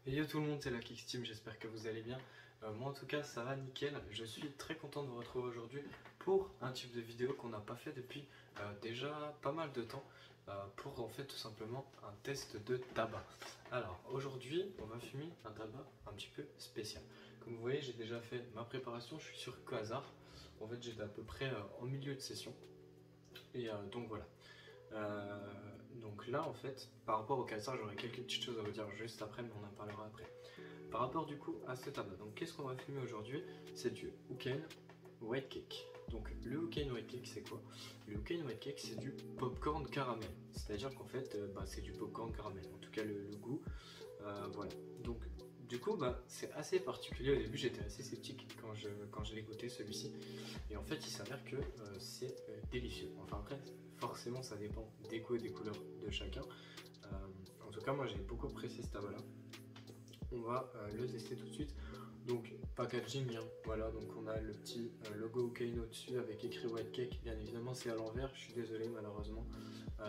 Et yo tout le monde, c'est la Kicksteam, j'espère que vous allez bien. Moi en tout cas ça va nickel, je suis très content de vous retrouver aujourd'hui pour un type de vidéo qu'on n'a pas fait depuis déjà pas mal de temps, pour en fait tout simplement un test de tabac. Alors aujourd'hui on va fumer un tabac un petit peu spécial. Comme vous voyez j'ai déjà fait ma préparation, je suis sur Quasar. En fait j'étais à peu près en milieu de session et donc voilà. Donc là en fait par rapport au Quasar j'aurai quelques petites choses à vous dire juste après, mais on en parlera après. Par rapport du coup à ce tabac, donc qu'est-ce qu'on va fumer aujourd'hui? C'est du Hookane White Cake. Donc le Hookane White Cake c'est quoi? Le Hookane White Cake c'est du popcorn caramel. C'est-à-dire qu'en fait c'est du popcorn caramel, en tout cas le goût. Voilà. Donc du coup c'est assez particulier. Au début j'étais assez sceptique quand je l'ai goûté celui-ci. Et en fait il s'avère que c'est délicieux. Enfin après forcément ça dépend des goûts et des couleurs de chacun. En tout cas moi j'ai beaucoup apprécié ce tabac là. On va le tester tout de suite. Donc packaging, hein. Voilà, donc on a le petit logo Hookane au-dessus avec écrit White Cake. Bien évidemment c'est à l'envers, je suis désolé malheureusement,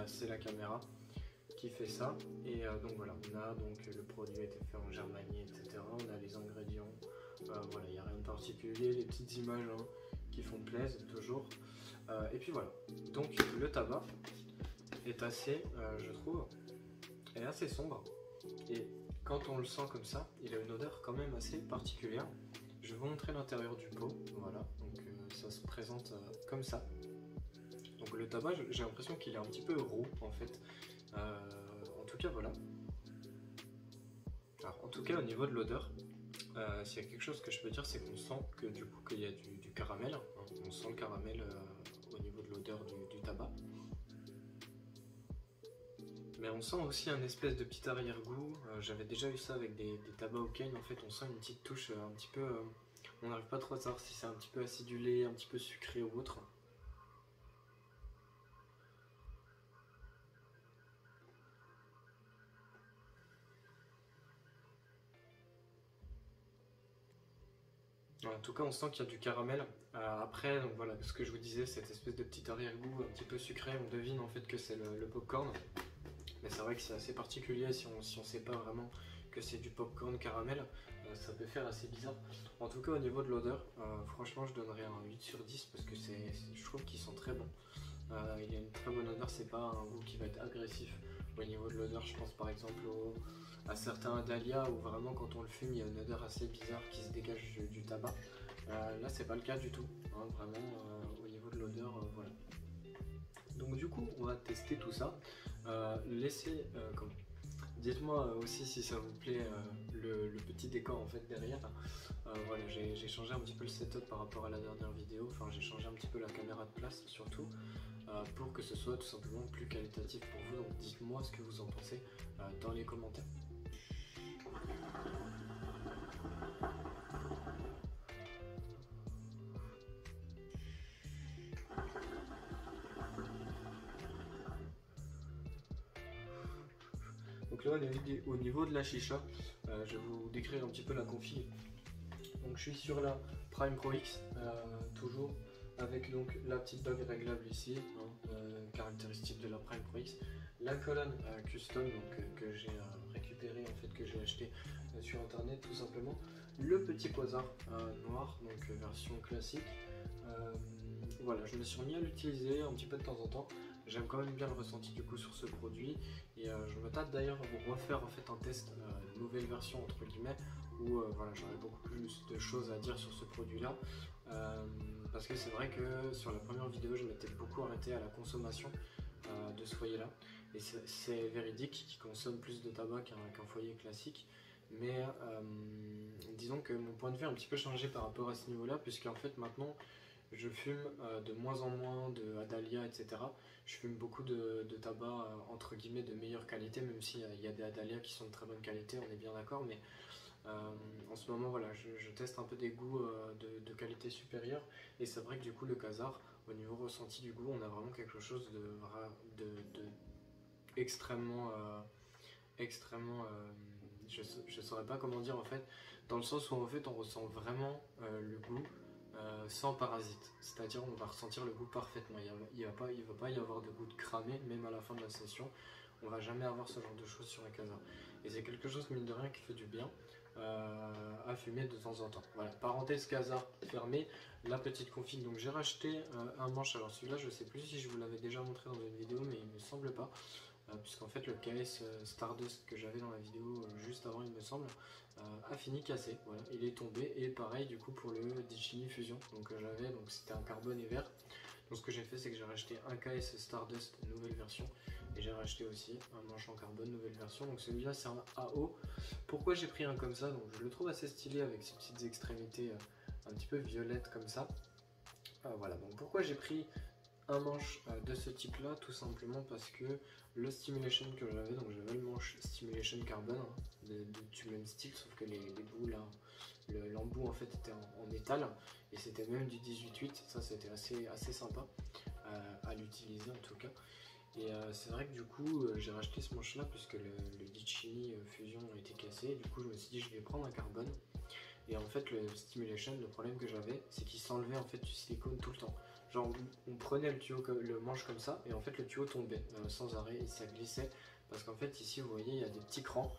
c'est la caméra qui fait ça. Et donc voilà, on a donc le produit a été fait en Germanie, etc. On a les ingrédients, voilà, il n'y a rien de particulier, les petites images hein, qui font plaisir toujours. Et puis voilà, donc le tabac est assez, je trouve, est assez sombre. Et quand on le sent comme ça, il a une odeur quand même assez particulière. Je vais vous montrer l'intérieur du pot. Voilà, donc ça se présente comme ça. Donc le tabac, j'ai l'impression qu'il est un petit peu roux en fait. En tout cas, voilà. Alors, en tout cas, au niveau de l'odeur, s'il y a quelque chose que je peux dire, c'est qu'on sent que du coup qu'il y a du caramel. Hein. On sent le caramel au niveau de l'odeur du tabac. Mais on sent aussi un espèce de petit arrière-goût. J'avais déjà eu ça avec des tabacs Hookane. En fait, on sent une petite touche un petit peu. On n'arrive pas trop à savoir si c'est un petit peu acidulé, un petit peu sucré ou autre. En tout cas, on sent qu'il y a du caramel. Après, donc voilà, ce que je vous disais, cette espèce de petit arrière-goût un petit peu sucré, on devine en fait que c'est le popcorn. Mais c'est vrai que c'est assez particulier si on sait pas vraiment que c'est du popcorn caramel, ça peut faire assez bizarre. En tout cas au niveau de l'odeur, franchement je donnerais un 8 sur 10 parce que je trouve qu'ils sont très bons. Il y a une très bonne odeur, c'est pas un goût qui va être agressif. Au niveau de l'odeur, je pense par exemple à certains Dahlia où vraiment quand on le fume il y a une odeur assez bizarre qui se dégage du tabac. Là c'est pas le cas du tout, hein, vraiment au niveau de l'odeur, voilà. Donc du coup on va tester tout ça. Dites-moi aussi si ça vous plaît le petit décor en fait derrière. Voilà, j'ai changé un petit peu le setup par rapport à la dernière vidéo. Enfin j'ai changé un petit peu la caméra de place surtout pour que ce soit tout simplement plus qualitatif pour vous. Donc dites-moi ce que vous en pensez dans les commentaires. Donc là au niveau de la chicha, je vais vous décrire un petit peu la config. Donc je suis sur la Prime Pro X, toujours avec donc la petite dog réglable ici, hein, caractéristique de la Prime Pro X, la colonne custom donc, que j'ai récupéré en fait, que j'ai acheté sur internet tout simplement, le petit Quasar noir, donc version classique. Voilà, je me suis remis à l'utiliser un petit peu de temps en temps. J'aime quand même bien le ressenti du coup sur ce produit et je me tâte d'ailleurs à vous refaire en fait un test, une nouvelle version entre guillemets où voilà, j'aurais beaucoup plus de choses à dire sur ce produit là parce que c'est vrai que sur la première vidéo je m'étais beaucoup arrêté à la consommation de ce foyer là et c'est véridique qui consomme plus de tabac qu'un foyer classique, mais disons que mon point de vue a un petit peu changé par rapport à ce niveau là, puisque en fait maintenant je fume de moins en moins de Adalia, etc. Je fume beaucoup de tabac entre guillemets de meilleure qualité, même s'il y a des Adalia qui sont de très bonne qualité, on est bien d'accord, mais en ce moment voilà, je teste un peu des goûts de qualité supérieure, et c'est vrai que du coup le Quasar, au niveau ressenti du goût, on a vraiment quelque chose de extrêmement, je saurais pas comment dire en fait, dans le sens où en fait on ressent vraiment le goût sans parasite, c'est-à-dire on va ressentir le goût parfaitement. Il va pas y avoir de goût de cramé, même à la fin de la session. on va jamais avoir ce genre de choses sur un Kazar. Et c'est quelque chose, mine de rien, qui fait du bien à fumer de temps en temps. Voilà, parenthèse Kazar fermée, la petite config. Donc j'ai racheté un manche, alors celui-là je sais plus si je vous l'avais déjà montré dans une vidéo, mais il me semble pas. Puisqu'en fait le KS Stardust que j'avais dans la vidéo juste avant, il me semble, a fini cassé, voilà, il est tombé. Et pareil du coup pour le Dichini Fusion, donc j'avais, donc c'était un carbone et vert. Donc ce que j'ai fait, c'est que j'ai racheté un KS Stardust nouvelle version, et j'ai racheté aussi un manche en carbone nouvelle version. Donc celui-là c'est un AO. Pourquoi j'ai pris un comme ça? Donc je le trouve assez stylé avec ses petites extrémités un petit peu violettes comme ça. Voilà, donc pourquoi j'ai pris un manche de ce type là? Tout simplement parce que le Stimulation que j'avais, donc j'avais le manche Stimulation Carbone du même style, sauf que les bouts là, l'embout en fait était en métal, et c'était même du 18-8. Ça c'était assez sympa à l'utiliser en tout cas. Et c'est vrai que du coup j'ai racheté ce manche là puisque le Dichini Fusion a été cassé. Du coup je me suis dit je vais prendre un carbone. Et en fait le Stimulation, le problème que j'avais, c'est qu'il s'enlevait en fait du silicone tout le temps. Genre on prenait le tuyau, le manche comme ça, et en fait le tuyau tombait sans arrêt et ça glissait. Parce qu'en fait ici vous voyez il y a des petits crans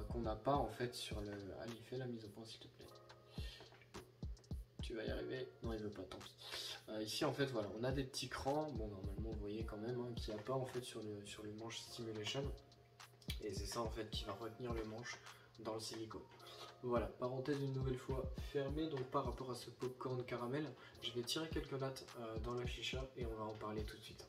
qu'on n'a pas en fait sur le... Allez, fais la mise au point s'il te plaît. Tu vas y arriver. Non, il veut pas, tant pis. Ici en fait voilà, on a des petits crans. Bon, normalement vous voyez quand même qu'il n'y a pas en fait sur le manche Stimulation. Et c'est ça en fait qui va retenir le manche dans le silicone. Voilà, parenthèse une nouvelle fois fermée. Donc par rapport à ce popcorn caramel, je vais tirer quelques lattes dans la chicha et on va en parler tout de suite.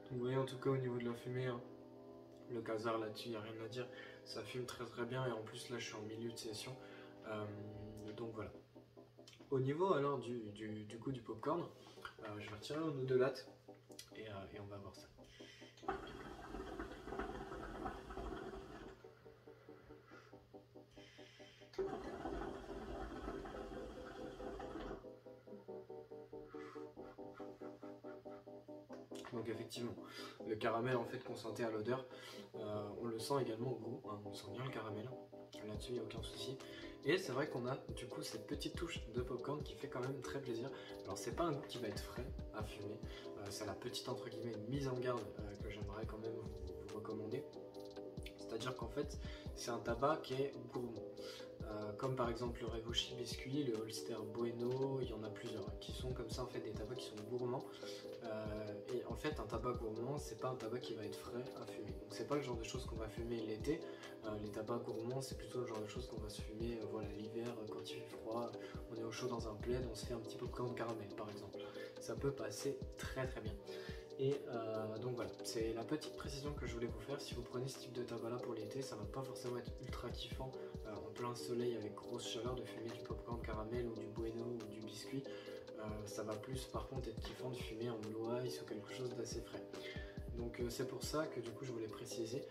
Donc vous voyez en tout cas au niveau de la fumée, hein, le Kazar là-dessus, il n'y a rien à dire. Ça fume très bien, et en plus là je suis en milieu de session. Donc voilà. Au niveau alors du coup du popcorn, je vais retirer nos deux lattes et on va voir ça. Donc effectivement, le caramel en fait qu'on sentait à l'odeur, on le sent également au goût, hein, on sent bien le caramel, là-dessus il n'y a aucun souci. Et c'est vrai qu'on a du coup cette petite touche de popcorn qui fait quand même très plaisir. Alors c'est pas un goût qui va être frais à fumer, c'est la petite entre guillemets mise en garde que j'aimerais quand même vous recommander. C'est-à-dire qu'en fait c'est un tabac qui est gourmand. Comme par exemple le Revoshi Biscuit, le Holster Bueno, il y en a plusieurs qui sont comme ça en fait, des tabacs qui sont gourmands. Et en fait un tabac gourmand c'est pas un tabac qui va être frais à fumer, donc c'est pas le genre de choses qu'on va fumer l'été. Les tabacs gourmands c'est plutôt le genre de choses qu'on va se fumer voilà, l'hiver quand il fait froid, on est au chaud dans un plaid, on se fait un petit popcorn caramel par exemple, ça peut passer très bien. Et donc voilà, c'est la petite précision que je voulais vous faire. Si vous prenez ce type de tabac là pour l'été, ça va pas forcément être ultra kiffant en plein soleil avec grosse chaleur de fumer du popcorn caramel ou du bueno ou du biscuit. Ça va plus par contre être kiffant de fumer en blue ice ou quelque chose d'assez frais. Donc c'est pour ça que du coup je voulais préciser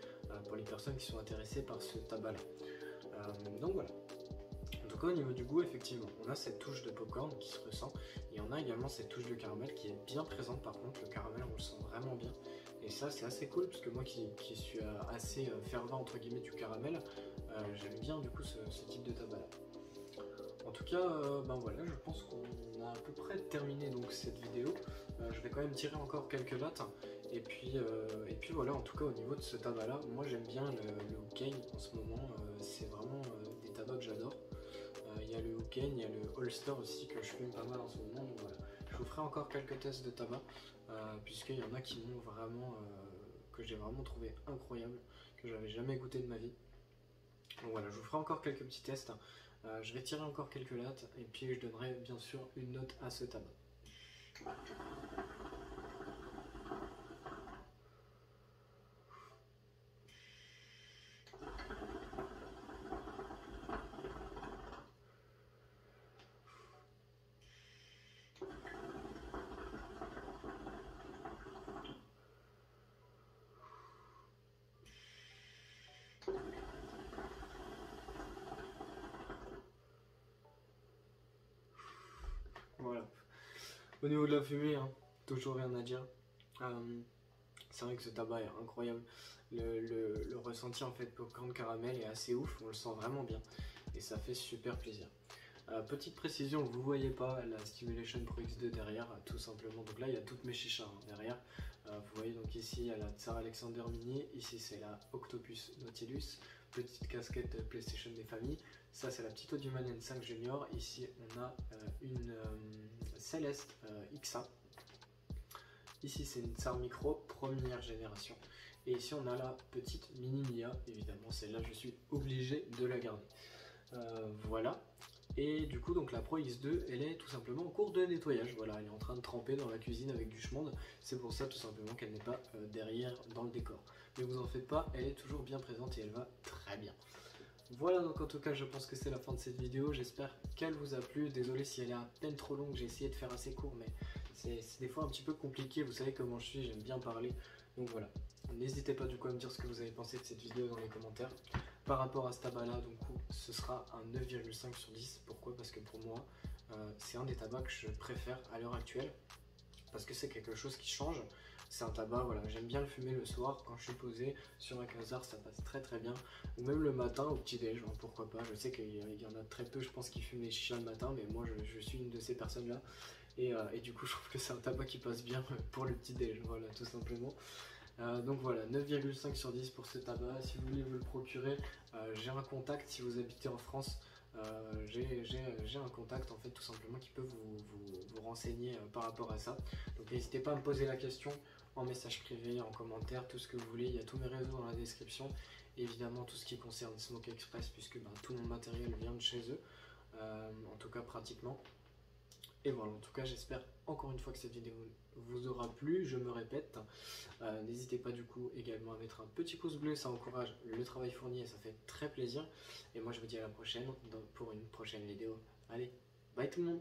pour les personnes qui sont intéressées par ce tabac là. Donc voilà. En tout cas au niveau du goût effectivement on a cette touche de popcorn qui se ressent, et on a également cette touche de caramel qui est bien présente. Par contre le caramel on le sent vraiment bien, et ça c'est assez cool parce que moi qui suis assez fervent entre guillemets du caramel, j'aime bien du coup ce type de tabac là. En tout cas, ben voilà, je pense qu'on a à peu près terminé donc cette vidéo. Je vais quand même tirer encore quelques lattes. Et puis voilà, en tout cas au niveau de ce tabac là, moi j'aime bien le Huken en ce moment. C'est vraiment des tabacs que j'adore. Il y a le Huken, il y a le Holster aussi que je fume pas mal en ce moment. Donc voilà, je vous ferai encore quelques tests de tabac, puisqu'il y en a qui m'ont vraiment, que j'ai vraiment trouvé incroyable, que j'avais jamais goûté de ma vie. Donc voilà, je vous ferai encore quelques petits tests. Je vais tirer encore quelques lattes et puis je donnerai bien sûr une note à ce tabac. Au niveau de la fumée, hein, toujours rien à dire. C'est vrai que ce tabac est incroyable. Le ressenti en fait popcorn caramel est assez ouf, on le sent vraiment bien et ça fait super plaisir. Petite précision, vous voyez pas la Stimulation Pro X2 derrière, tout simplement. Donc là il y a toutes mes chichas hein, derrière. Vous voyez donc ici il y a la Tsar Alexander Mini, ici c'est la Octopus Nautilus, petite casquette PlayStation des familles. Ça c'est la petite Audioman N5 Junior. Ici on a une Celeste XA. Ici c'est une Tsar Micro première génération. Et ici on a la petite Mini Mia, évidemment celle-là je suis obligé de la garder. Voilà. Et du coup donc la Pro X2 elle est tout simplement en cours de nettoyage. Voilà, elle est en train de tremper dans la cuisine avec du schmand. C'est pour ça tout simplement qu'elle n'est pas derrière dans le décor. Mais vous en faites pas, elle est toujours bien présente et elle va très bien. Voilà, donc en tout cas je pense que c'est la fin de cette vidéo, j'espère qu'elle vous a plu. Désolé si elle est à peine trop longue, j'ai essayé de faire assez court mais c'est des fois un petit peu compliqué, vous savez comment je suis, j'aime bien parler. Donc voilà, n'hésitez pas du coup à me dire ce que vous avez pensé de cette vidéo dans les commentaires. Par rapport à ce tabac là, donc ce sera un 9,5 sur 10, pourquoi? Parce que pour moi c'est un des tabacs que je préfère à l'heure actuelle, parce que c'est quelque chose qui change. C'est un tabac, voilà, j'aime bien le fumer le soir quand je suis posé sur un casar, ça passe très très bien. Ou même le matin au petit-déj, hein, pourquoi pas. Je sais qu'il y en a très peu, je pense, qui fument les chichas le matin, mais moi je suis une de ces personnes-là. Et du coup, je trouve que c'est un tabac qui passe bien pour le petit-déj, voilà, tout simplement. Donc voilà, 9,5 sur 10 pour ce tabac. Si vous voulez vous le procurer, j'ai un contact si vous habitez en France. J'ai un contact en fait tout simplement qui peut vous renseigner par rapport à ça. Donc n'hésitez pas à me poser la question en message privé, en commentaire, tout ce que vous voulez. Il y a tous mes réseaux dans la description. Et évidemment tout ce qui concerne Smoke Express puisque tout mon matériel vient de chez eux, en tout cas pratiquement. Et voilà, en tout cas j'espère encore une fois que cette vidéo vous aura plu, je me répète. N'hésitez pas du coup également à mettre un petit pouce bleu, ça encourage le travail fourni et ça fait très plaisir. Et moi je vous dis à la prochaine pour une prochaine vidéo. Allez, bye tout le monde.